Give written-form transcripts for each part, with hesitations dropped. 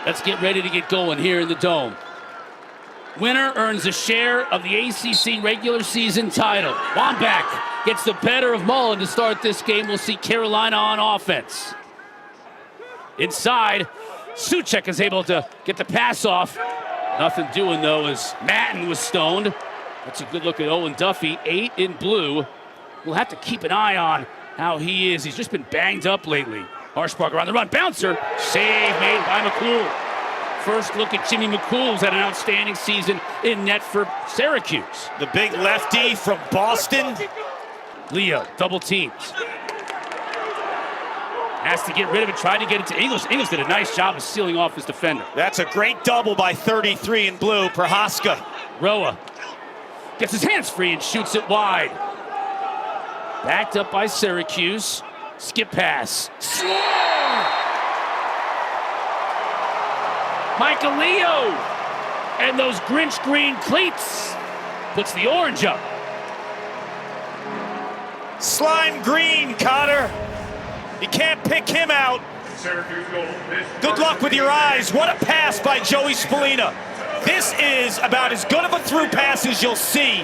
Let's get ready to get going here in the Dome. Winner earns a share of the ACC regular season title. Wambach gets the better of Mullen to start this game. We'll see Carolina on offense. Inside, Suchek is able to get the pass off. Nothing doing, though, as Matten was stoned. That's a good look at Owen Duffy, 8 in blue. We'll have to keep an eye on how he is. He's just been banged up lately. Harshbarger on the run. Bouncer. Save made by McCool. First look at Jimmy McCool, who's had an outstanding season in net for Syracuse. The big lefty from Boston. Leo, double teams. Has to get rid of it, tried to get it to English. English did a nice job of sealing off his defender. That's a great double by 33 in blue, Prohaska. Roa gets his hands free and shoots it wide. Backed up by Syracuse. Skip pass. Score! Michael Leo! And those Grinch green cleats puts the orange up. Slime green, Cotter. You can't pick him out. Good luck with your eyes. What a pass by Joey Spallina. This is about as good of a through pass as you'll see.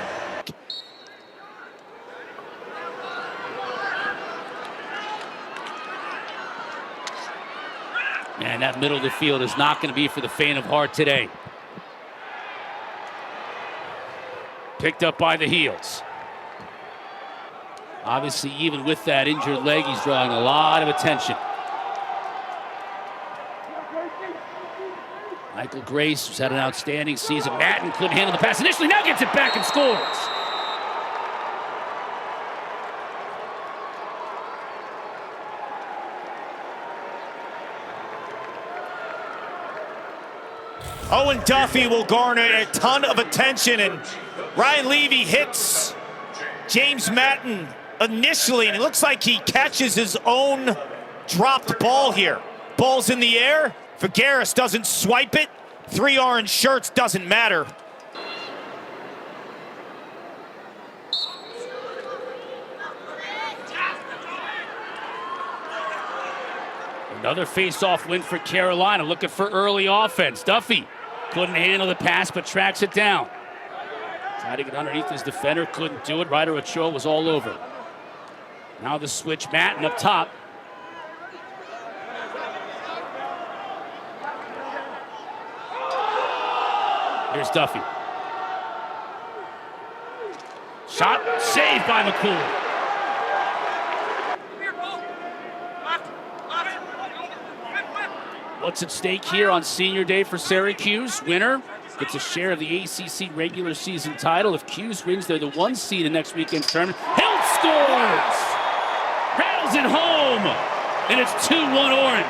Man, that middle of the field is not going to be for the faint of heart today. Picked up by the heels. Obviously, even with that injured leg, he's drawing a lot of attention. Michael Grace, who's had an outstanding season. Matten couldn't handle the pass initially, now gets it back and scores. Owen Duffy will garner a ton of attention, and Ryan Levy hits James Matten initially, and it looks like he catches his own dropped ball here. Ball's in the air. Figueres doesn't swipe it. 3 orange shirts, doesn't matter. Another face-off win for Carolina, looking for early offense. Duffy couldn't handle the pass, but tracks it down. Tried to get underneath his defender, couldn't do it. Ryder Ochoa was all over. Now the switch, Matten up top. Here's Duffy. Shot, saved by McCool. What's at stake here on senior day for Syracuse? Winner gets a share of the ACC regular season title. If Cuse wins, they're the 1 seed in next weekend's tournament. Hilt scores! Rattles it home! And it's 2-1 Orange.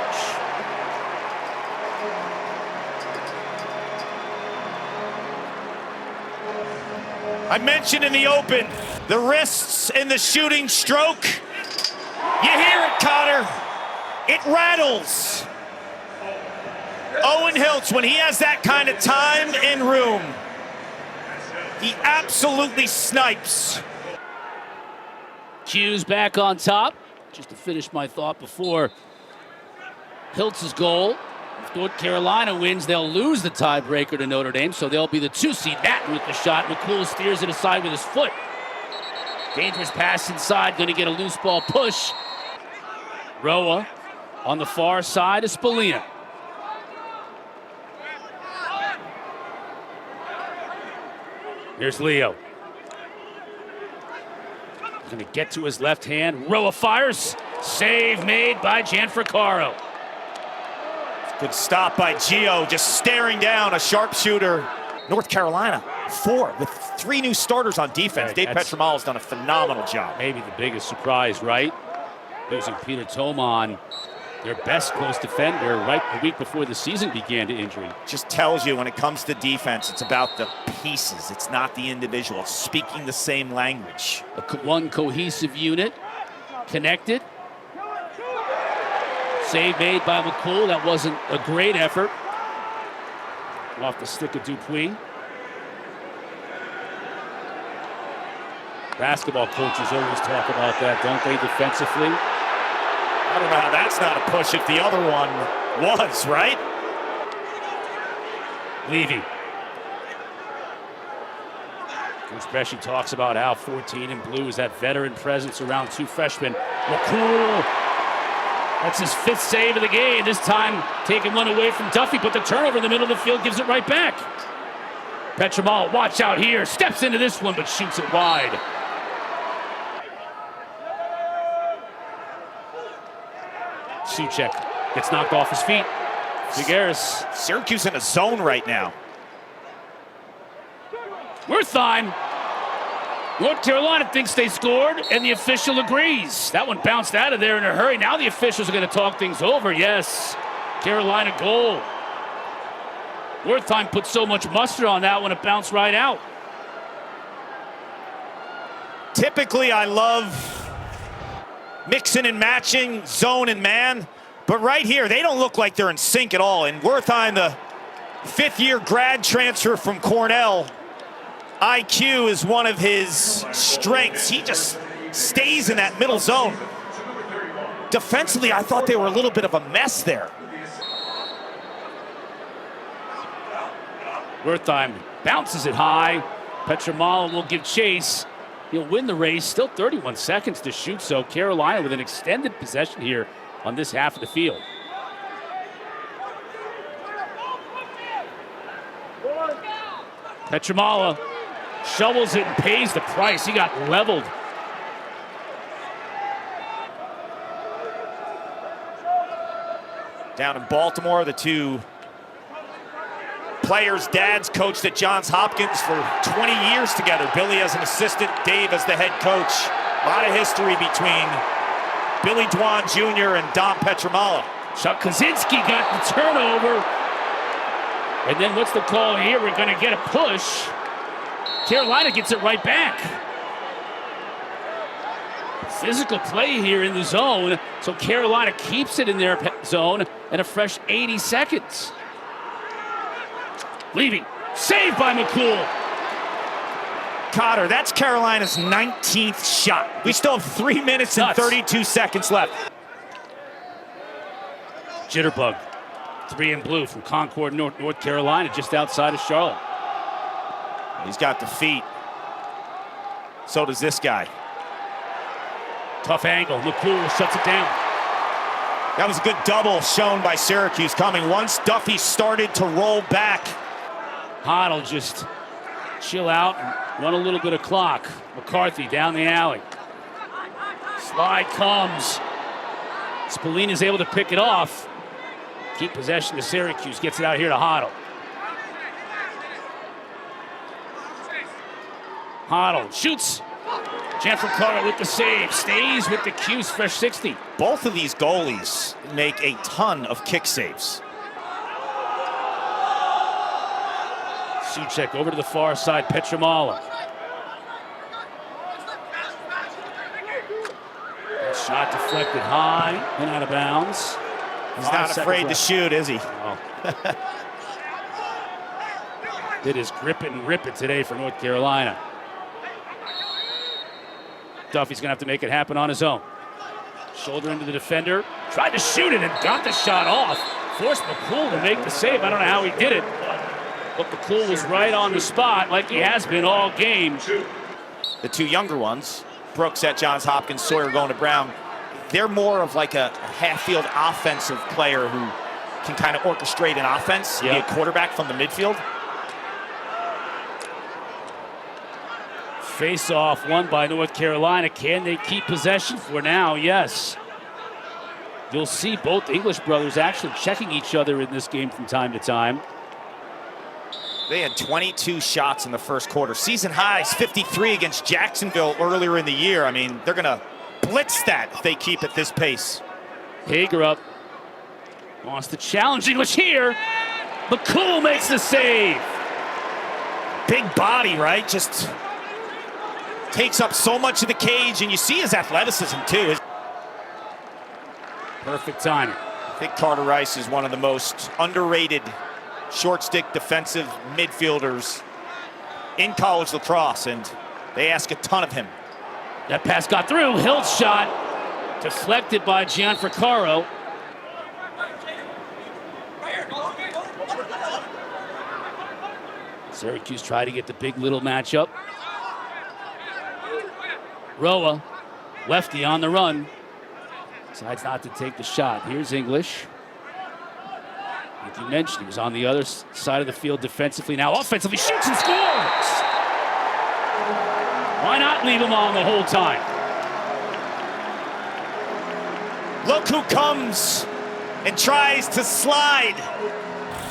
I mentioned in the open, the wrists and the shooting stroke. You hear it, Cotter. It rattles. Owen Hiltz, when he has that kind of time and room, he absolutely snipes. Cuse back on top. Just to finish my thought before Hiltz's goal. If North Carolina wins, they'll lose the tiebreaker to Notre Dame, so they'll be the 2 seed. Matten with the shot. McCool steers it aside with his foot. Dangerous pass inside, going to get a loose ball push. Roa on the far side is Spallina. Here's Leo. He's going to get to his left hand. Roa fires. Save made by Gianfrancaro. Good stop by Gio, just staring down a sharpshooter. North Carolina, 4 with 3 new starters on defense. Dave Petramala's done a phenomenal job. Maybe the biggest surprise, right? Losing Peter Toman, their best close defender, right the week before the season began to injury. Just tells you when it comes to defense, it's about the pieces. It's not the individual. It's speaking the same language. One cohesive unit, connected. Save made by McCool. That wasn't a great effort. Off the stick of Dupuis. Basketball coaches always talk about that, don't they, defensively? I don't know how that's not a push if the other one was, right? Levy. Coach Pesci talks about how 14 in blue is that veteran presence around two freshmen. McCool, that's his 5th save of the game. This time taking one away from Duffy, but the turnover in the middle of the field gives it right back. Petramala, watch out here, steps into this one, but shoots it wide. Suchek gets knocked off his feet. Figueres. Syracuse in a zone right now. Wertheim. North Carolina thinks they scored, and the official agrees. That one bounced out of there in a hurry. Now the officials are going to talk things over. Yes, Carolina goal. Wertheim put so much mustard on that one, it bounced right out. Typically, I love mixing and matching zone and man, but right here, they don't look like they're in sync at all. And Wertheim, the 5th-year grad transfer from Cornell, IQ is one of his strengths. He just stays in that middle zone. Defensively, I thought they were a little bit of a mess there. Wertheim bounces it high. Petramala will give chase. He'll win the race. Still 31 seconds to shoot, so Carolina with an extended possession here on this half of the field. Petramala shovels it and pays the price. He got leveled. Down in Baltimore, the two players' dads coached at Johns Hopkins for 20 years together. Billy as an assistant, Dave as the head coach. A lot of history between Billy Dwan Jr. and Dom Petramala. Chuck Kaczynski got the turnover. And then what's the call here? We're going to get a push. Carolina gets it right back. Physical play here in the zone, so Carolina keeps it in their zone and a fresh 80 seconds. Levy, saved by McCool. Cotter, that's Carolina's 19th shot. We still have 3 minutes and 32 seconds left. Jitterbug, 3 in blue from Concord, North Carolina, just outside of Charlotte. He's got the feet. So does this guy. Tough angle. McCool shuts it down. That was a good double shown by Syracuse coming once Duffy started to roll back. Hoddle just chill out and run a little bit of clock. McCarthy down the alley. Slide comes. Spallina's able to pick it off. Keep possession to Syracuse. Gets it out here to Hoddle. Hoddle shoots. Gianfrancaro with the save. Stays with the Cuse, fresh 60. Both of these goalies make a ton of kick saves. Suchek over to the far side. Petramala. Shot deflected high and out of bounds. He's not afraid to shoot, is he? Oh. It is grip it and rip it today for North Carolina. Duffy's gonna have to make it happen on his own. Shoulder into the defender. Tried to shoot it and got the shot off. Forced McCool to make the save. I don't know how he did it. But McCool was right on the spot like he has been all game. The two younger ones, Brooks at Johns Hopkins, Sawyer going to Brown, they're more of like a half-field offensive player who can kind of orchestrate an offense, be a quarterback from the midfield. Face-off won by North Carolina. Can they keep possession for now? Yes. You'll see both English brothers actually checking each other in this game from time to time. They had 22 shots in the first quarter. Season highs 53 against Jacksonville earlier in the year. I mean, they're going to blitz that if they keep at this pace. Hager up. Wants to challenge English here. McCool makes the save. Big body, right? Just takes up so much of the cage, and you see his athleticism too. Perfect timing. I think Carter Rice is one of the most underrated short stick defensive midfielders in college lacrosse, and they ask a ton of him. That pass got through. Hill's shot deflected by Syracuse try to get the big little matchup. Roa, lefty on the run. Decides not to take the shot. Here's English. Like you mentioned, he was on the other side of the field defensively. Now offensively shoots and scores! Why not leave him on the whole time? Look who comes and tries to slide,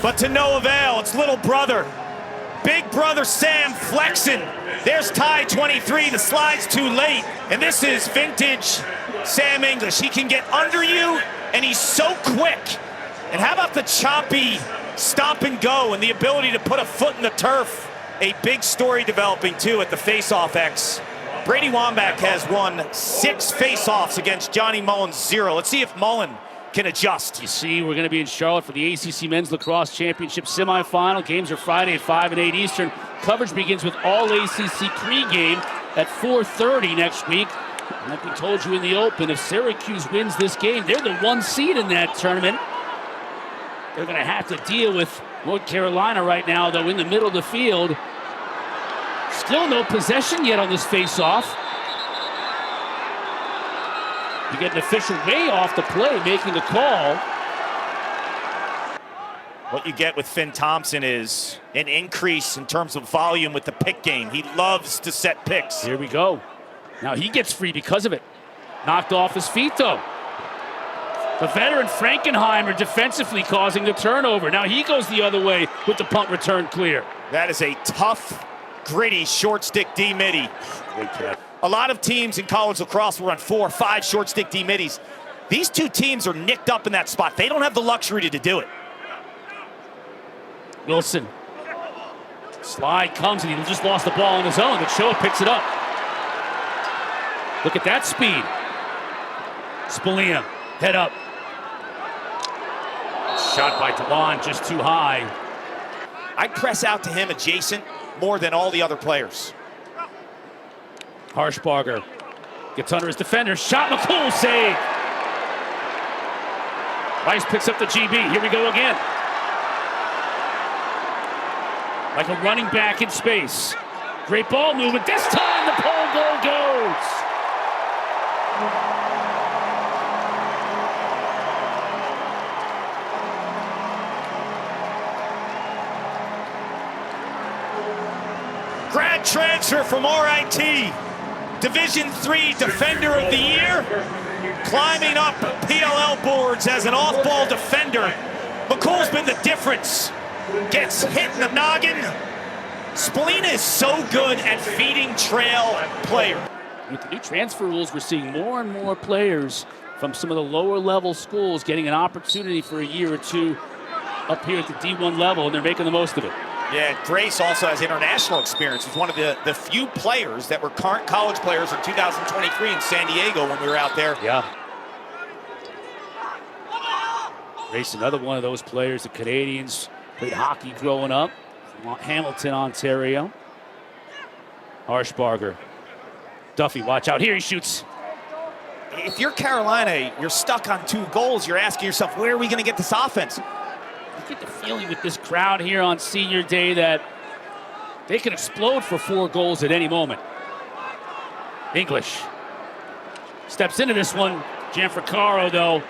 but to no avail. It's little brother. Big brother Sam flexing. There's tie 23. The slide's too late. And this is vintage Sam English. He can get under you, and he's so quick. And how about the choppy stop and go and the ability to put a foot in the turf? A big story developing, too, at the face-off X. Brady Wambach has won 6 face-offs against Johnny Mullen's 0. Let's see if Mullen can adjust. You see, we're going to be in Charlotte for the ACC Men's Lacrosse Championship semifinal. Games are Friday at 5 and 8 Eastern. Coverage begins with all ACC pregame at 4:30 next week. And like we told you in the open, if Syracuse wins this game, they're the 1 seed in that tournament. They're going to have to deal with North Carolina right now, though, in the middle of the field. Still no possession yet on this face-off. You get an official way off the play, making the call. What you get with Finn Thompson is an increase in terms of volume with the pick game. He loves to set picks. Here we go. Now he gets free because of it. Knocked off his feet, though. The veteran Frankenheimer defensively causing the turnover. Now he goes the other way with the punt return clear. That is a tough, gritty, short stick D-midi. Great catch. A lot of teams in college lacrosse will run 4 or 5 short stick D-middies. These two teams are nicked up in that spot. They don't have the luxury to do it. Wilson. Slide comes and he just lost the ball on his own. But Show picks it up. Look at that speed. Spallina, head up. Shot by Tawan, just too high. I'd press out to him adjacent more than all the other players. Harshbarger gets under his defender. Shot, McCool, save. Rice picks up the GB. Here we go again. Like a running back in space. Great ball movement. This time the pole goal goes. Grad transfer from RIT. Division III Defender of the Year. Climbing up PLL boards as an off-ball defender. McCool's been the difference. Gets hit in the noggin. Spallina is so good at feeding trail players. With the new transfer rules, we're seeing more and more players from some of the lower level schools getting an opportunity for a year or two up here at the D1 level, and they're making the most of it. Yeah, Grace also has international experience. He's one of the few players that were current college players in 2023 in San Diego when we were out there. Yeah. Grace, another one of those players, the Canadians, played hockey growing up. Hamilton, Ontario. Harshbarger. Duffy, watch out. Here he shoots. If you're Carolina, you're stuck on 2 goals. You're asking yourself, where are we going to get this offense? I get the feeling with this crowd here on senior day that they can explode for 4 goals at any moment. English steps into this one. Gianfrancaro, though,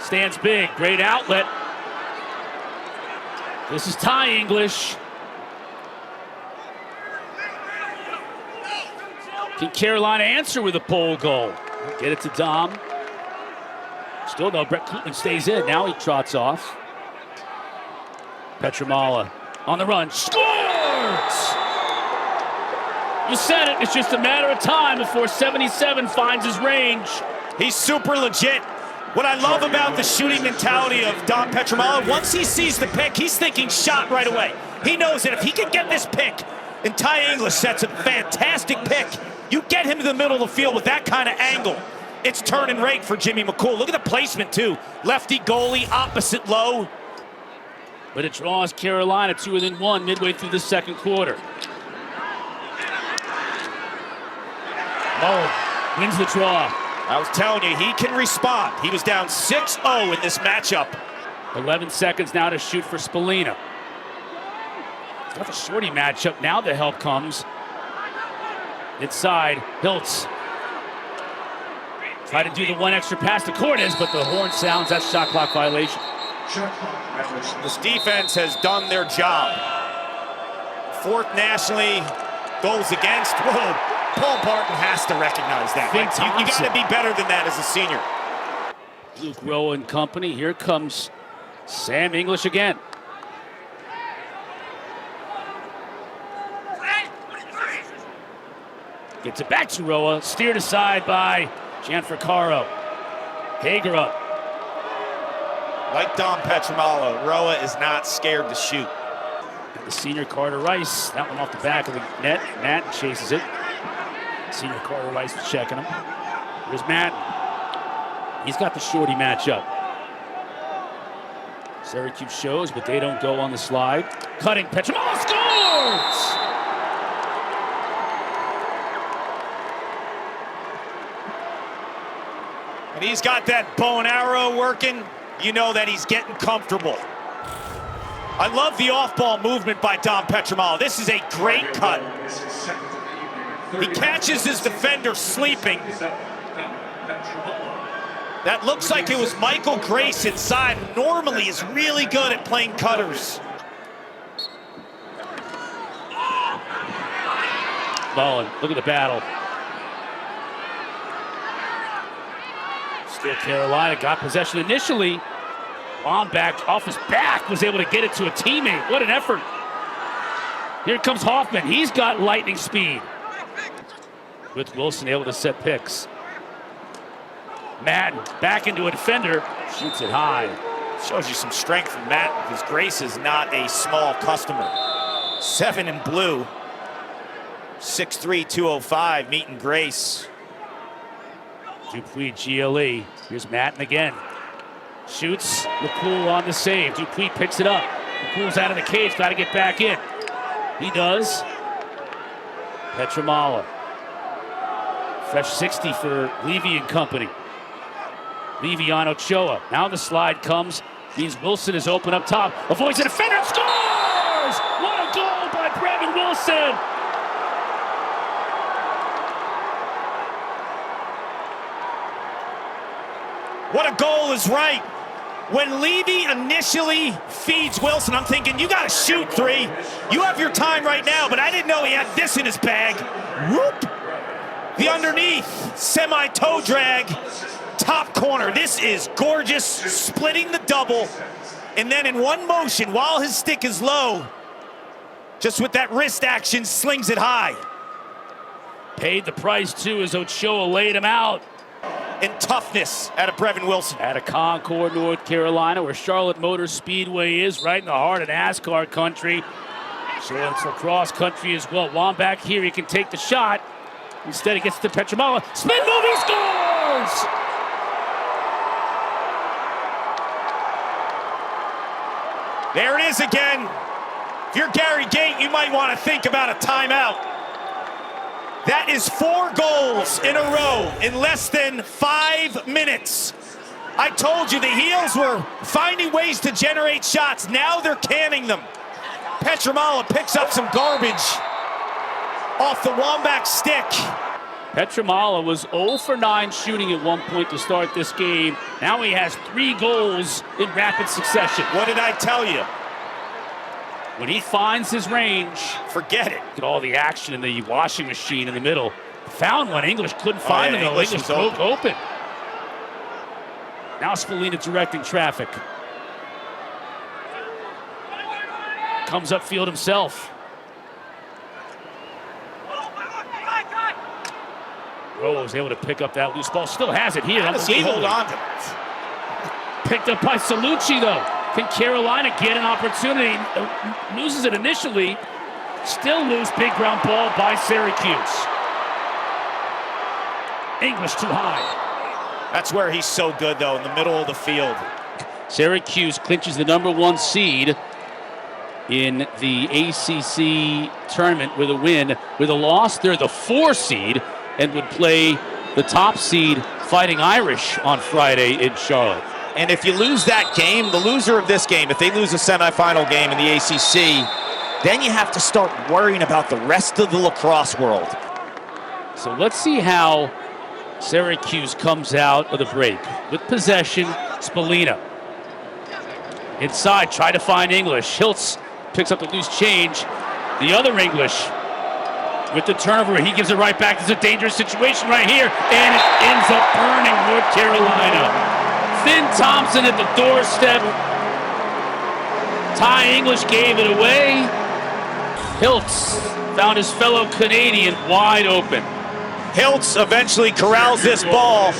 stands big. Great outlet. This is Ty English. Can Carolina answer with a pole goal? Get it to Dom. Still, though, Brett Koopman stays in. Now he trots off. Petramala on the run. Scores! You said it. It's just a matter of time before 77 finds his range. He's super legit. What I love about the shooting mentality of Dom Petramala, once he sees the pick, he's thinking shot right away. He knows that if he can get this pick, and Ty English sets a fantastic pick, you get him to the middle of the field with that kind of angle. It's turn and rake for Jimmy McCool. Look at the placement, too. Lefty goalie, opposite low. But it draws Carolina 2-1 midway through the second quarter. Mullen wins the draw. I was telling you, he can respond. He was down 6-0 in this matchup. 11 seconds now to shoot for Spallina. Tough a shorty matchup. Now the help comes. Inside, Hiltz. Try to do the one extra pass to Cortez, but the horn sounds. That's shot clock violation. This defense has done their job. Fourth nationally, goals against. Whoa, Paul Barton has to recognize that. You got to be better than that as a senior. Luke Rowe and company. Here comes Sam English again. Gets it back to Roa, steered aside by Gianfrancaro. Hager up. Like Dom Petramala, Roa is not scared to shoot. The senior Carter Rice, that one off the back of the net. Matt chases it. Senior Carter Rice was checking him. Here's Matt. He's got the shorty matchup. Syracuse shows, but they don't go on the slide. Cutting, Petramala scores! And he's got that bow and arrow working. You know that he's getting comfortable. I love the off-ball movement by Dom Petramala. This is a great cut. He catches his defender sleeping. That looks like it was Michael Grace inside. Normally is really good at playing cutters. Mullen, look at the battle. Still Carolina got possession initially. Wambach off his back was able to get it to a teammate. What an effort. Here comes Hoffman. He's got lightning speed. With Wilson able to set picks. Madden back into a defender. Shoots it high. Shows you some strength from Madden because Grace is not a small customer. 7 in blue. 6'3", 205, meeting Grace. Dupuis, GLE. Here's Madden again. Shoots. McCool on the save. Dupuis picks it up. McCool's out of the cage. Got to get back in. He does. Petramala. Fresh 60 for Levy and company. Levy on Ochoa. Now the slide comes. Means Wilson is open up top. Avoids the defender. Scores! What a goal by Brevin Wilson! What a goal is right. When Levy initially feeds Wilson, I'm thinking, you got to shoot 3. You have your time right now, but I didn't know he had this in his bag. Whoop! The underneath, semi-toe drag, top corner. This is gorgeous, splitting the double. And then in one motion, while his stick is low, just with that wrist action, slings it high. Paid the price, too, as Ochoa laid him out. And toughness out of Brevin Wilson. Out of Concord, North Carolina, where Charlotte Motor Speedway is, right in the heart of NASCAR country. So it's lacrosse country as well. Wambach here, he can take the shot. Instead, he gets to Petramala. Spin move, he scores! There it is again. If you're Gary Gait, you might want to think about a timeout. That is 4 goals in a row in less than 5 minutes. I told you the Heels were finding ways to generate shots. Now they're canning them. Petramala picks up some garbage off the Wambach stick. Petramala was 0 for 9 shooting at one point to start this game. Now he has 3 goals in rapid succession. What did I tell you? When he finds his range, forget it. Look at all the action in the washing machine in the middle. Found one. English couldn't find him, though. English broke open. Now Spallina directing traffic. Comes upfield himself. Rowe was able to pick up that loose ball. Still has it here. How does he hold on to it? Picked up by Salucci, though. Can Carolina get an opportunity? Loses it initially. Still lose big ground ball by Syracuse. English too high. That's where he's so good, though, in the middle of the field. Syracuse clinches the #1 seed in the ACC tournament with a win. With a loss, they're the 4 seed and would play the top seed Fighting Irish on Friday in Charlotte. And if you lose that game, the loser of this game, if they lose a semifinal game in the ACC, then you have to start worrying about the rest of the lacrosse world. So let's see how Syracuse comes out of the break. With possession, Spallina. Inside, try to find English. Hiltz picks up the loose change. The other English with the turnover, he gives it right back. It's a dangerous situation right here, and it ends up burning North Carolina. Finn Thompson at the doorstep. Ty English gave it away. Hiltz found his fellow Canadian wide open. Hiltz eventually corrals this ball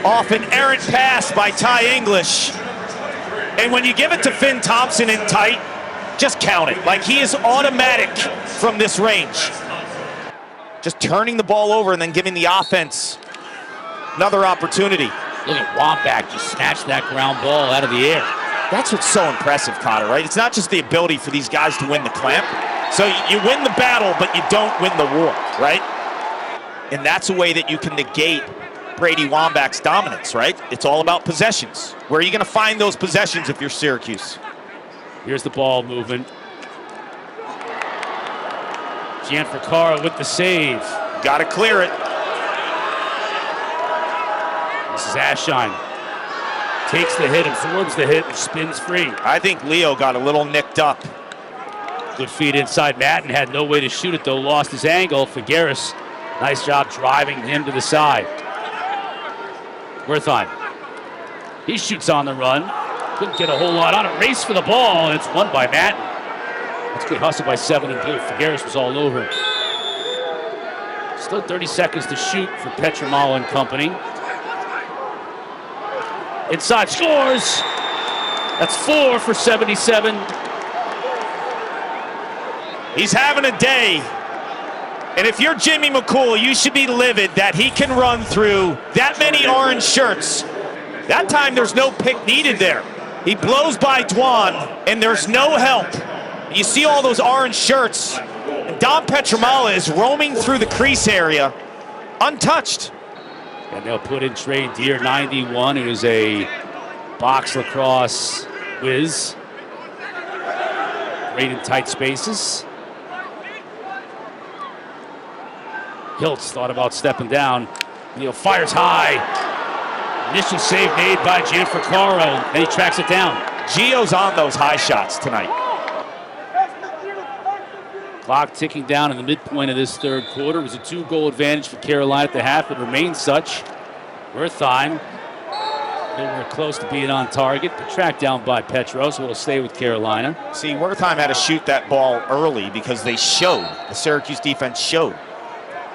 off an errant pass by Ty English. And when you give it to Finn Thompson in tight, just count it. Like, he is automatic from this range. Just turning the ball over and then giving the offense another opportunity. Look at Wambach just snatch that ground ball out of the air. That's what's so impressive, Cotter, right? It's not just the ability for these guys to win the clamp. So you win the battle, but you don't win the war, right? And that's a way that you can negate Brady Wambach's dominance, right? It's all about possessions. Where are you going to find those possessions if you're Syracuse? Here's the ball movement. Gianfrancaro with the save. Got to clear it. This is Ashine. Takes the hit, absorbs the hit, and spins free. I think Leo got a little nicked up. Good feed inside. Madden had no way to shoot it, though. Lost his angle. Figueres, nice job driving him to the side. Wertheim. He shoots on the run. Couldn't get a whole lot on it. Race for the ball, and it's won by Madden. That's good hustle by 7 in blue. Figueres was all over him. Still 30 seconds to shoot for Petramala and company. Inside, scores! That's 4 for 77. He's having a day. And if you're Jimmy McCool, you should be livid that he can run through that many orange shirts. That time there's no pick needed there. He blows by Dwan, and there's no help. You see all those orange shirts. And Dom Petramala is roaming through the crease area, untouched. And they'll put in Trey Deer, 91, who is a box lacrosse whiz. Great in tight spaces. Hiltz thought about stepping down. Neal fires high. Initial save made by Gianfrancaro, and he tracks it down. Gio's on those high shots tonight. Clock ticking down in the midpoint of this third quarter. It was a 2-goal advantage for Carolina at the half. It remains such. Wertheim, nowhere close to being on target, but tracked down by Petro, so it'll stay with Carolina. See, Wertheim had to shoot that ball early because they showed, the Syracuse defense showed.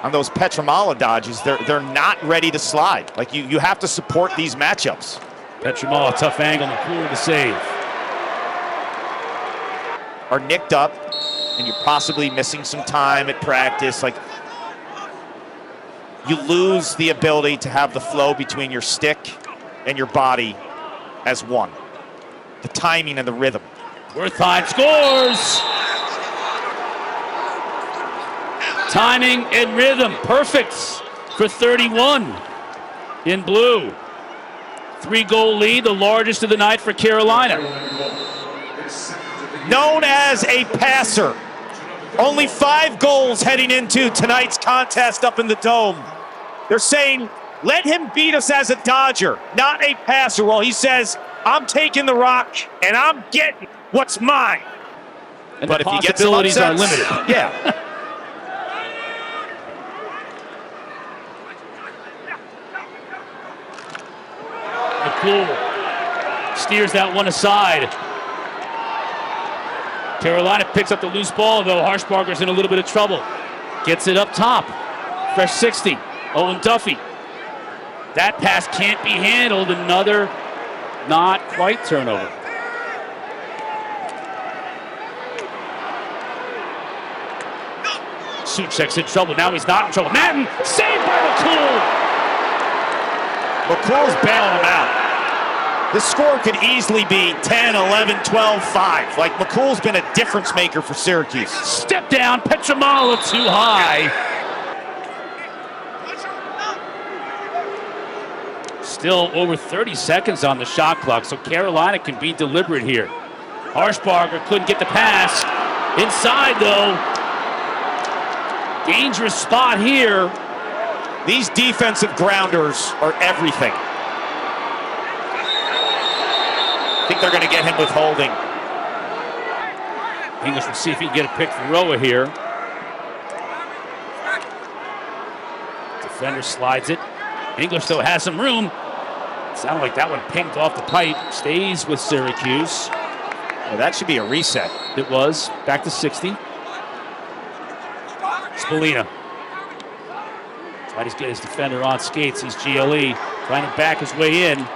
On those Petramala dodges, they're not ready to slide. Like, you have to support these matchups. Petramala, tough angle, McCool to save. Are nicked up, and you're possibly missing some time at practice. Like, you lose the ability to have the flow between your stick and your body as one. The timing and the rhythm. Wertheim scores! Timing and rhythm, perfect for 31 in blue. 3-goal lead, the largest of the night for Carolina. Known as a passer. Only 5 goals heading into tonight's contest up in the Dome. They're saying, let him beat us as a Dodger, not a passer. Well, he says, I'm taking the rock and I'm getting what's mine. And but the if he gets some possibilities are upsets, limited. Yeah. McCool steers that one aside. Carolina picks up the loose ball, though Harshbarger's in a little bit of trouble. Gets it up top. Fresh 60. Owen Duffy. That pass can't be handled. Another not quite turnover. Suchek's in trouble. Now he's not in trouble. Madden saved by McCool. McCool's bailing him out. This score could easily be 10, 11, 12, 5. Like, McCool's been a difference maker for Syracuse. Step down, Petramala too high. Still over 30 seconds on the shot clock, so Carolina can be deliberate here. Harshbarger couldn't get the pass. Inside, though. Dangerous spot here. These defensive grounders are everything. I think they're going to get him with holding. English will see if he can get a pick from Roa here. Defender slides it. English, though, has some room. Sounded like that one pinged off the pipe. Stays with Syracuse. Well, that should be a reset. It was. Back to 60. Spallina. Trying to get his defender on skates. He's GLE. Trying to back his way in.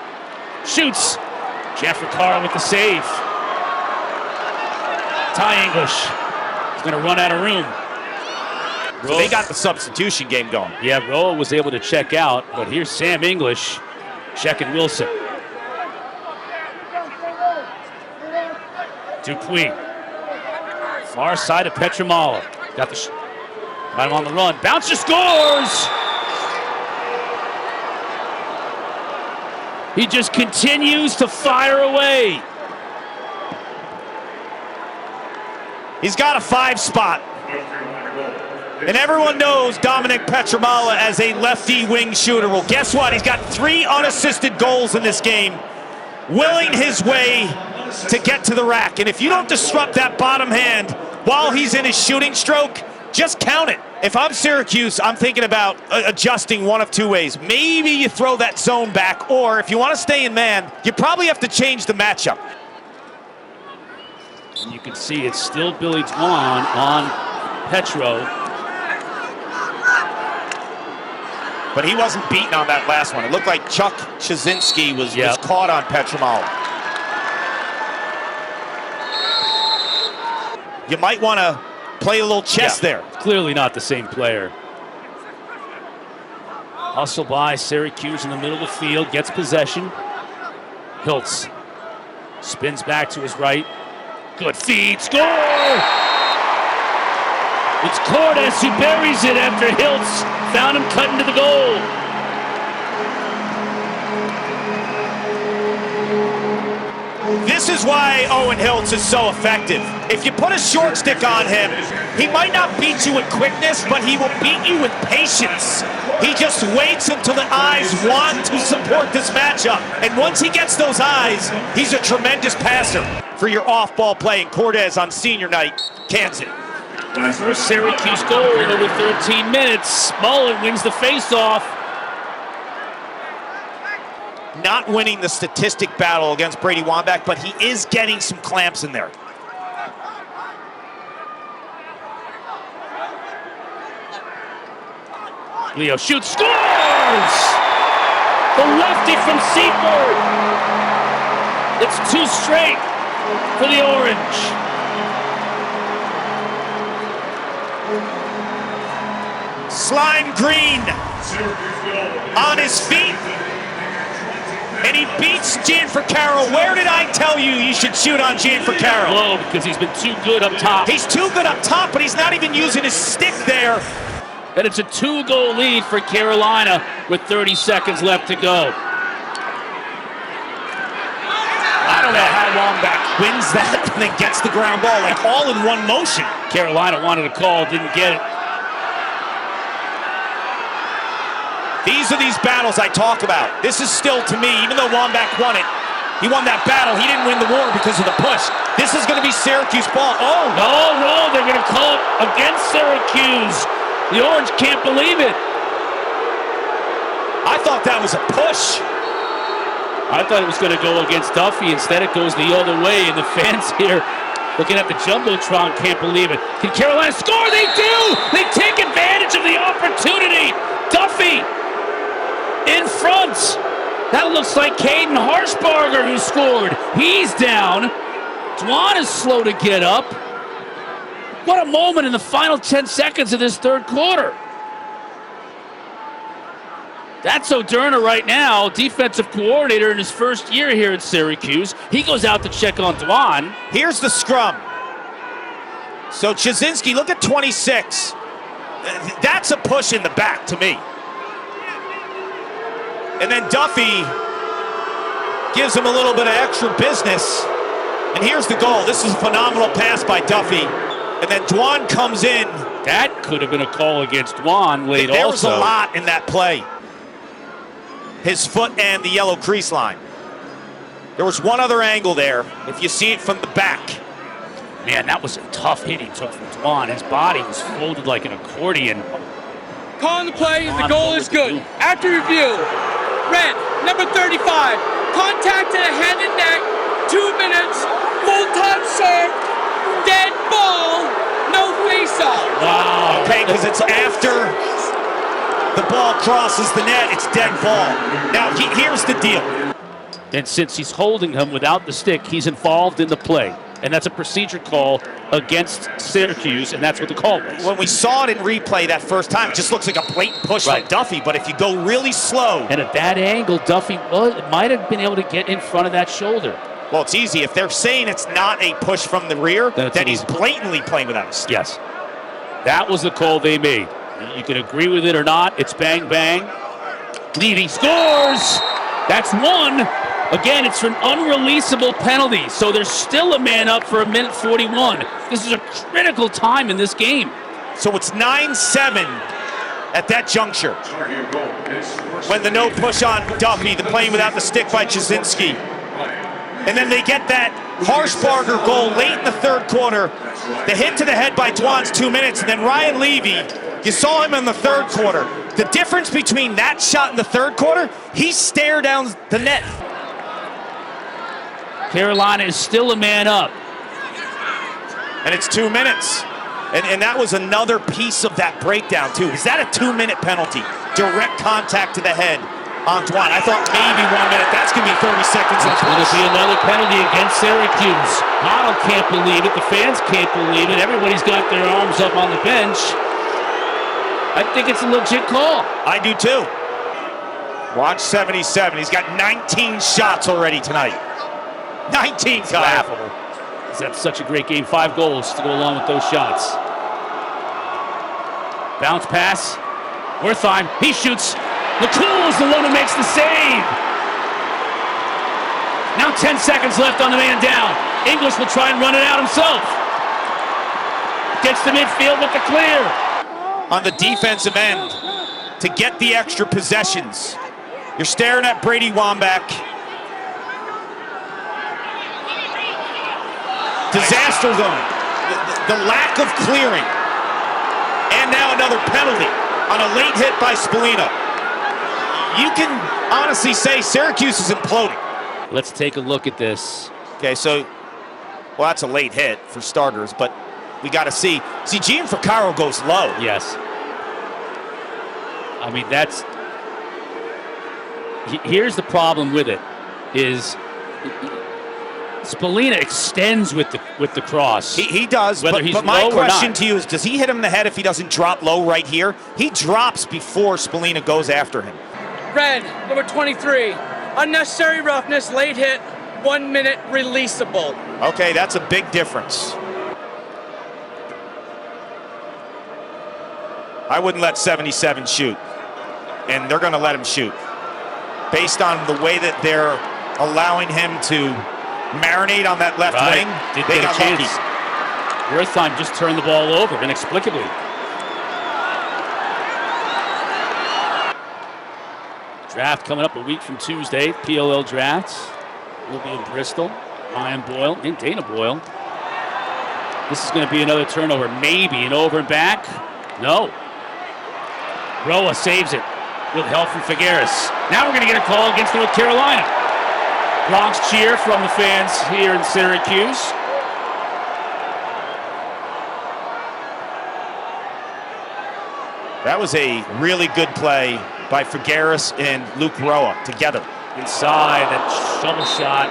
Shoots. Jeff Ricard with the save. Ty English is going to run out of room. So they got the substitution game going. Yeah, Roa was able to check out, but here's Sam English checking Wilson. Dupuis. Far side of Petramala. Got him on the run. Bouncer scores! He just continues to fire away. He's got a 5 spot. And everyone knows Dominick Petramala as a lefty wing shooter. Well, guess what? He's got 3 unassisted goals in this game, willing his way to get to the rack. And if you don't disrupt that bottom hand while he's in his shooting stroke, just count it. If I'm Syracuse, I'm thinking about adjusting one of 2 ways. Maybe you throw that zone back, or if you want to stay in man, you probably have to change the matchup. And you can see it's still Billy Dwan on Petro. But he wasn't beaten on that last one. It looked like Chuck Chazinski was caught on Petramala. You might want to play a little chess there. Clearly not the same player. Hustle by Syracuse in the middle of the field, gets possession. Hiltz spins back to his right. Good feed, score! It's Cordes who buries it after Hiltz found him cutting to the goal. This is why Owen Hiltz is so effective. If you put a short stick on him, he might not beat you with quickness, but he will beat you with patience. He just waits until the eyes want to support this matchup. And once he gets those eyes, he's a tremendous passer. For your off-ball play, and Cordes on senior night cans it. First Syracuse goal in over 13 minutes. Mullen wins the face-off. Not winning the statistic battle against Brady Wambach, but he is getting some clamps in there. Leo shoots, scores! The lefty from Seaford. It's 2 straight for the Orange. Slime Green on his feet. And he beats Gianfrancaro. Where did I tell you should shoot on Gianfrancaro? Low, because he's been too good up top. He's too good up top, but he's not even using his stick there. And it's a 2-goal lead for Carolina with 30 seconds left to go. I don't know how Wambach wins that and then gets the ground ball, like all in one motion. Carolina wanted a call, didn't get it. These are these battles I talk about. This is still, to me, even though Wambach won it, he won that battle. He didn't win the war because of the push. This is going to be Syracuse ball. Oh, no, they're going to call it against Syracuse. The Orange can't believe it. I thought that was a push. I thought it was going to go against Duffy. Instead, it goes the other way, and the fans here looking at the Jumbotron can't believe it. Can Carolina score? They do! They take advantage of the opportunity. Duffy in front. That looks like Caden Harshbarger who scored. He's down. Dwan is slow to get up. What a moment in the final 10 seconds of this third quarter. That's O'Derna right now, defensive coordinator in his first year here at Syracuse. He goes out to check on Dwan. Here's the scrum. So Chazinski, look at 26. That's a push in the back to me. And then Duffy gives him a little bit of extra business. And here's the goal. This is a phenomenal pass by Duffy. And then Dwan comes in. That could have been a call against Dwan late There also. was a lot in that play. His foot and the yellow crease line. There was one other angle there, if you see it from the back. Man, that was a tough hit he took from Dwan. His body was folded like an accordion. Calling the play, the goal is good. After review, red, number 35, contact to the head and neck, 2 minutes, full-time serve, dead ball, no face-off. Wow. Okay, because it's after the ball crosses the net, it's dead ball. Now, here's the deal. And since he's holding him without the stick, he's involved in the play. And that's a procedure call against Syracuse, and that's what the call was. When we saw it in replay that first time, it just looks like a blatant push from Duffy, but if you go really slow. And at that angle, Duffy might have been able to get in front of that shoulder. Well, it's easy. If they're saying it's not a push from the rear, then he's easy. blatantly playing without a stick. Yes. That was the call they made. You can agree with it or not. It's bang, bang. Levy scores! That's one. Again, it's an unreleasable penalty, so there's still a man up for a minute 41. This is a critical time in this game. So it's 9-7 at that juncture. When the no push on Duffy, the playing without the stick by Jasinski. And then they get that Harshbarger goal late in the third quarter. The hit to the head by Dwan's 2 minutes, and then Ryan Levy, you saw him in the third quarter. The difference between that shot in the third quarter, he stared down the net. Carolina is still a man up. And it's 2 minutes. And that was another piece of that breakdown, too. Is that a 2-minute penalty? Direct contact to the head on Dwan. I thought maybe 1 minute. That's going to be 30 seconds. It's going to be another penalty against Syracuse. Otto can't believe it. The fans can't believe it. Everybody's got their arms up on the bench. I think it's a legit call. I do, too. Watch 77. He's got 19 shots already tonight. 19, Kyle. Laughable. That's such a great game. 5 goals to go along with those shots. Bounce pass. Wertheim. He shoots. McCool is the one who makes the save. Now 10 seconds left on the man down. English will try and run it out himself. Gets to midfield with the clear. On the defensive end to get the extra possessions. You're staring at Brady Wambach. Disaster zone. The lack of clearing. And now another penalty on a late hit by Spallina. You can honestly say Syracuse is imploding. Let's take a look at this. Okay, so, well, that's a late hit for starters, but we got to see. See, Gianfrancaro goes low. Yes. I mean, that's... Here's the problem with it, is... Spallina extends with the cross. He does, but my question to you is, does he hit him in the head if he doesn't drop low right here? He drops before Spallina goes after him. Red, number 23, unnecessary roughness, late hit, 1 minute releasable. Okay, that's a big difference. I wouldn't let 77 shoot, and they're going to let him shoot. Based on the way that they're allowing him to marinate on that left wing, they got lucky. Wertheim just turned the ball over inexplicably. Draft coming up a week from Tuesday. PLL drafts will be in Bristol. Ryan Boyle and Dana Boyle. This is going to be another turnover, maybe an over and back. No. Roa saves it with help from Figueres. Now we're going to get a call against North Carolina. Bronx cheer from the fans here in Syracuse. That was a really good play by Figueres and Luke Roa together. Inside, that shovel shot.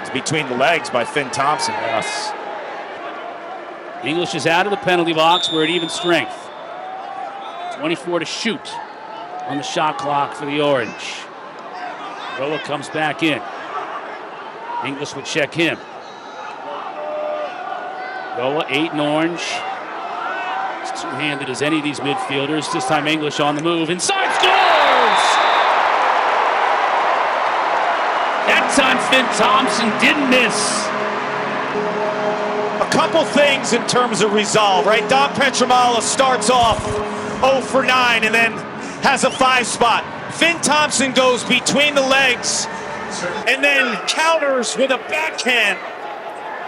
It's between the legs by Finn Thompson. Yes. English is out of the penalty box. We're at even strength. 24 to shoot on the shot clock for the Orange. Roa comes back in. English would check him. Roa, 8 in Orange. As two-handed as any of these midfielders. This time English on the move. Inside, scores! That time Finn Thompson didn't miss. A couple things in terms of resolve, right? Dominick Petramala starts off 0 for 9 and then has a 5 spot. Finn Thompson goes between the legs and then counters with a backhand.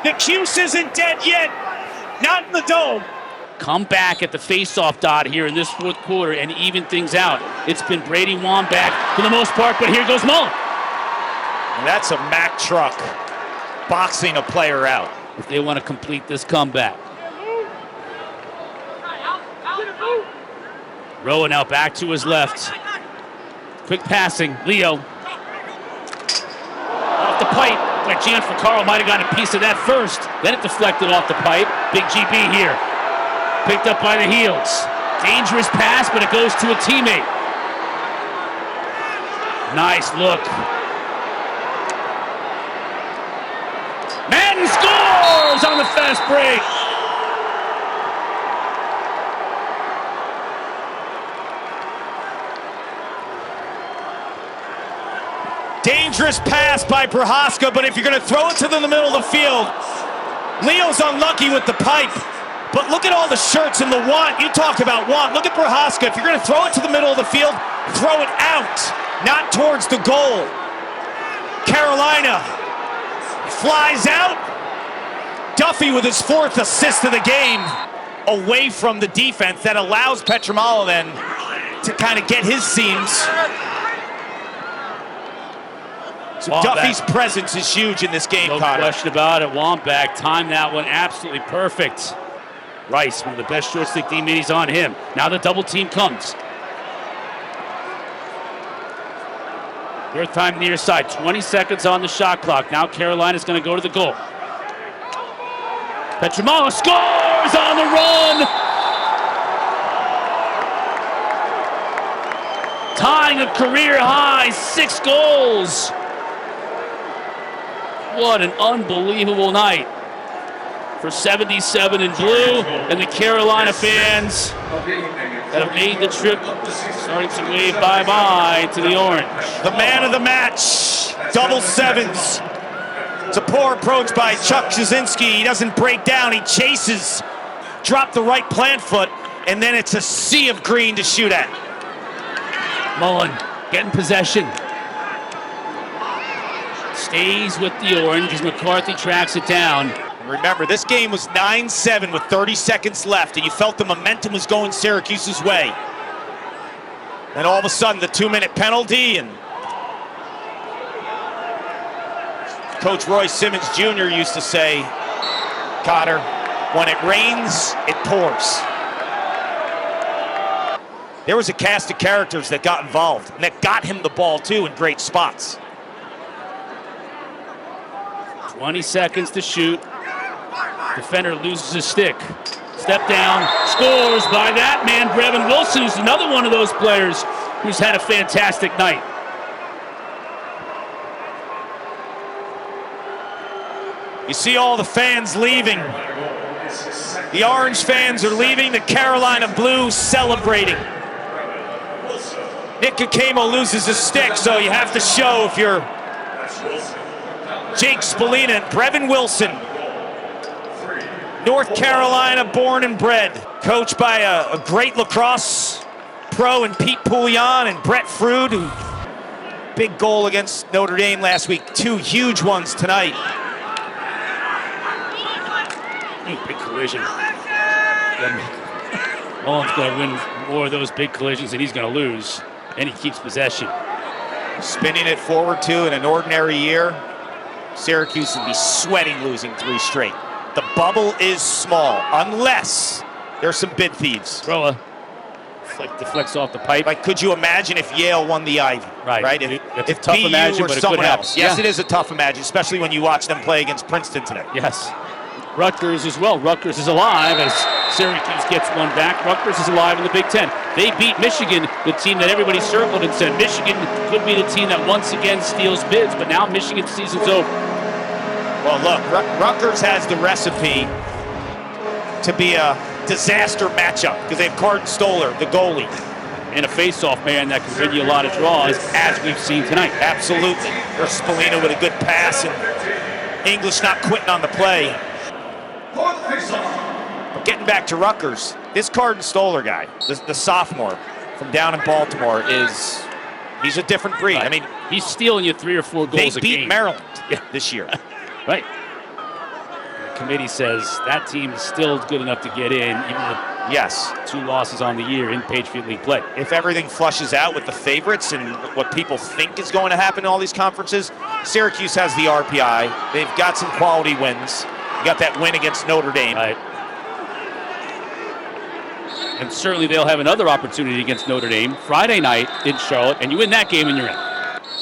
The Cuse isn't dead yet, not in the dome. Come back at the face-off dot here in this fourth quarter and even things out. It's been Brady Wambach for the most part, but here goes Mullen. And that's a Mack truck boxing a player out. If they want to complete this comeback. Rowan now back to his left. Quick passing, Leo. Off the pipe, like Gian Ficaro might have gotten a piece of that first. Then it deflected off the pipe. Big GB here. Picked up by the heels. Dangerous pass, but it goes to a teammate. Nice look. Madden scores on the fast break. Dangerous pass by Prohaska, but if you're going to throw it to the middle of the field, Leo's unlucky with the pipe. But look at all the shirts and the want. You talk about want. Look at Prohaska. If you're going to throw it to the middle of the field, throw it out, not towards the goal. Carolina flies out. Duffy with his 4th assist of the game away from the defense. That allows Petramala then to kind of get his seams. So Duffy's presence is huge in this game, No Connor. question about it. Wambach timed that one absolutely perfect. Rice, one of the best short stick teammates on him. Now the double team comes. Third time near side, 20 seconds on the shot clock. Now Carolina's going to go to the goal. Petramala scores on the run. Tying a career high, 6 goals. What an unbelievable night for 77 in blue and the Carolina fans that have made the trip starting to wave bye-bye to the orange. The man of the match, double 7s. It's a poor approach by Chuck Jasinski. He doesn't break down, he chases, drop the right plant foot, and then it's a sea of green to shoot at. Mullen getting possession. Stays with the orange as McCarthy tracks it down. Remember, this game was 9-7 with 30 seconds left, and you felt the momentum was going Syracuse's way. And all of a sudden, the 2-minute penalty, and Coach Roy Simmons Jr. used to say, Connor, when it rains, it pours. There was a cast of characters that got involved, and that got him the ball, too, in great spots. 20 seconds to shoot. Defender loses his stick. Step down, scores by that man, Brevin Wilson, who's another one of those players who's had a fantastic night. You see all the fans leaving. The orange fans are leaving, the Carolina blue celebrating. Nick Kakemo loses his stick, so you have to show if you're Jake Spallina and Brevin Wilson. North Carolina born and bred. Coached by a great lacrosse pro in Pete Poulian and Brett Frood, who big goal against Notre Dame last week. 2 huge ones tonight. Big collision. Mullen's going to win more of those big collisions than he's going to lose, and he keeps possession. Spinning it forward, too, in an ordinary year, Syracuse would be sweating losing 3 straight. The bubble is small, unless there's some bid thieves. Thrower deflects off the pipe. Like, could you imagine if Yale won the Ivy? Right. If tough BU imagine, or but it someone could happen. else. Yes, Yeah. it is a tough imagine, especially when you watch them play against Princeton today. Yes. Rutgers as well. Rutgers is alive as Syracuse gets one back. Rutgers is alive in the Big Ten. They beat Michigan, the team that everybody circled and said Michigan could be the team that once again steals bids, but now Michigan's season's over. Well, look, Rutgers has the recipe to be a disaster matchup because they have Carden Stoller, the goalie. And a face-off man that can win you a lot of draws, as we've seen tonight. Absolutely. There's Spallina with a good pass, and English not quitting on the play. But getting back to Rutgers, this Carden-Stoller guy, the sophomore from down in Baltimore, he's a different breed. Right. I mean, he's stealing you 3 or 4 goals they a beat game. Maryland this year. Right. The committee says that team is still good enough to get in, even with Yes. 2 losses on the year in Patriot League play. If everything flushes out with the favorites and what people think is going to happen in all these conferences, Syracuse has the RPI. They've got some quality wins. You got that win against Notre Dame. Right. And certainly they'll have another opportunity against Notre Dame Friday night in Charlotte, and you win that game and you're in.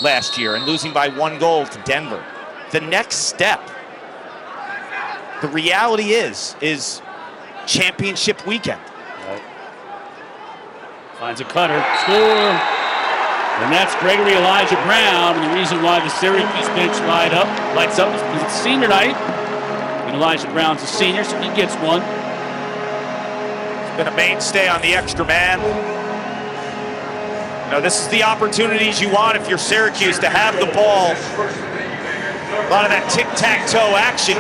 Last year and losing by 1 goal to Denver. The next step, the reality is championship weekend. Right. Finds a cutter, score, and that's Gregory Elijah Brown. And the reason why the Syracuse bench lights up is because it's senior night. And Elijah Brown's a senior, so he gets one. He's been a mainstay on the extra man. You know, this is the opportunities you want if you're Syracuse, to have the ball. A lot of that tic-tac-toe action.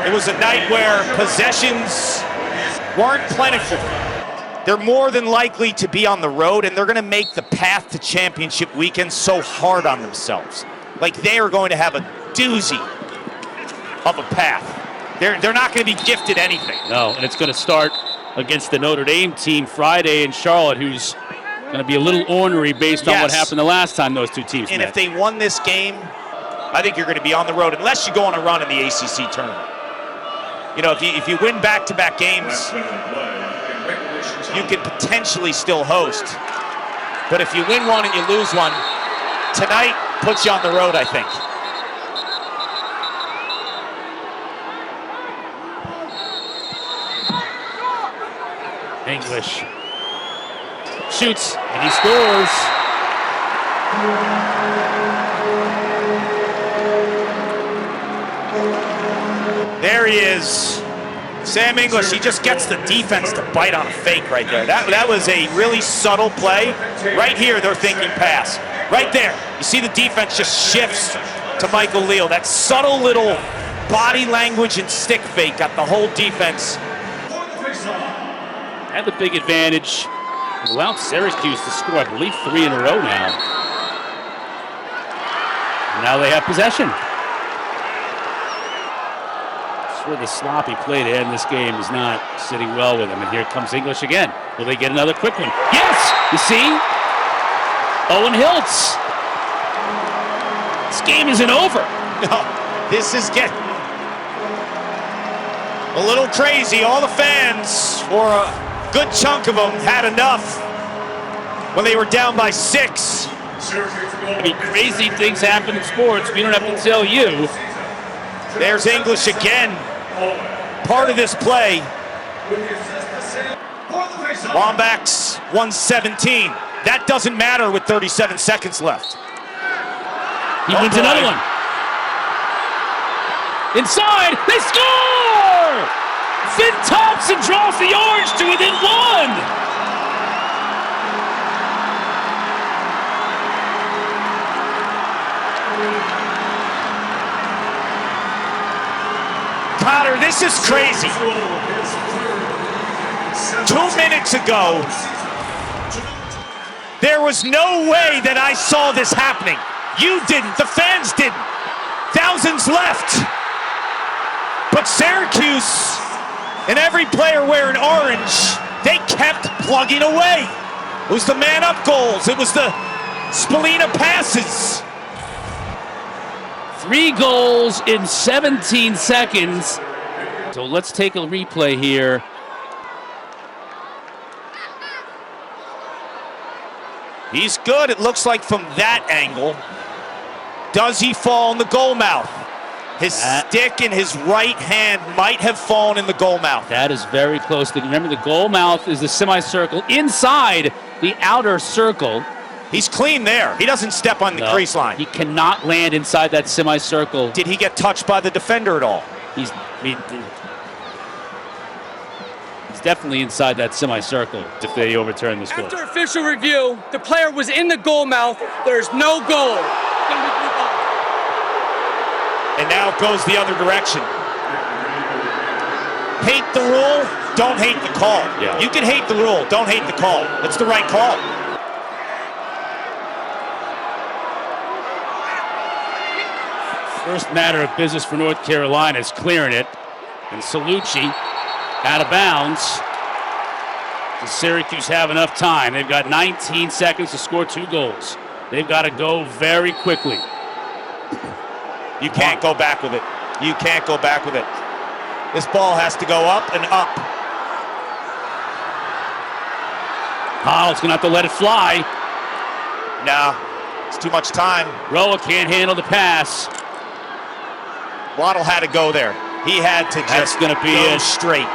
It was a night where possessions weren't plentiful. They're more than likely to be on the road, and they're going to make the path to championship weekend so hard on themselves. Like, they are going to have a doozy of a path. They're not going to be gifted anything. No, and it's going to start against the Notre Dame team Friday in Charlotte, who's going to be a little ornery based on what happened the last time those two teams and met. if they won this game, I think you're going to be on the road, unless you go on a run in the ACC tournament. You know, if you win back-to-back games, you could potentially still host. But if you win one and you lose one, tonight puts you on the road, I think. English shoots, and he scores. There he is. Sam English, he just gets the defense to bite on a fake right there. That was a really subtle play. Right here, they're thinking pass. Right there, you see the defense just shifts to Michael Leal. That subtle little body language and stick fake got the whole defense. Had the big advantage. Allowed Syracuse to score, I believe, 3 in a row now. And now they have possession. Where the sloppy play to end this game is not sitting well with him. And here comes English again. Will they get another quick one? Yes! You see? Owen Hiltz. This game isn't over. No, this is getting a little crazy. All the fans, or a good chunk of them, had enough when they were down by 6. I mean, crazy things happen in sports. We don't have to tell you. There's English again. Part of this play. Wombats 117. That doesn't matter with 37 seconds left. He wins another one. Inside, they score! Finn Thompson draws the Orange to within 1. Connor, this is crazy. 2 minutes ago, there was no way that I saw this happening. You didn't, the fans didn't. Thousands left. But Syracuse and every player wearing orange, they kept plugging away. It was the man-up goals. It was the Spallina passes. 3 goals in 17 seconds. So let's take a replay here. He's good, it looks like, from that angle. Does he fall in the goal mouth? His stick in his right hand might have fallen in the goal mouth. That is very close. Remember, the goal mouth is the semicircle inside the outer circle. He's clean there. He doesn't step on the crease line. He cannot land inside that semicircle. Did he get touched by the defender at all? He's definitely inside that semicircle if they overturn the score. After official review, the player was in the goal mouth. There's no goal. And now it goes the other direction. hate the rule, don't hate the call. Yeah. You can hate the rule, don't hate the call. It's the right call. First matter of business for North Carolina is clearing it. And Salucci out of bounds. Does Syracuse have enough time? They've got 19 seconds to score 2 goals. They've got to go very quickly. You can't go back with it. You can't go back with it. This ball has to go up and up. Hollow's going to have to let it fly. No, it's too much time. Roa can't handle the pass. Waddle had to go there. He had to just That's going to be go it. straight.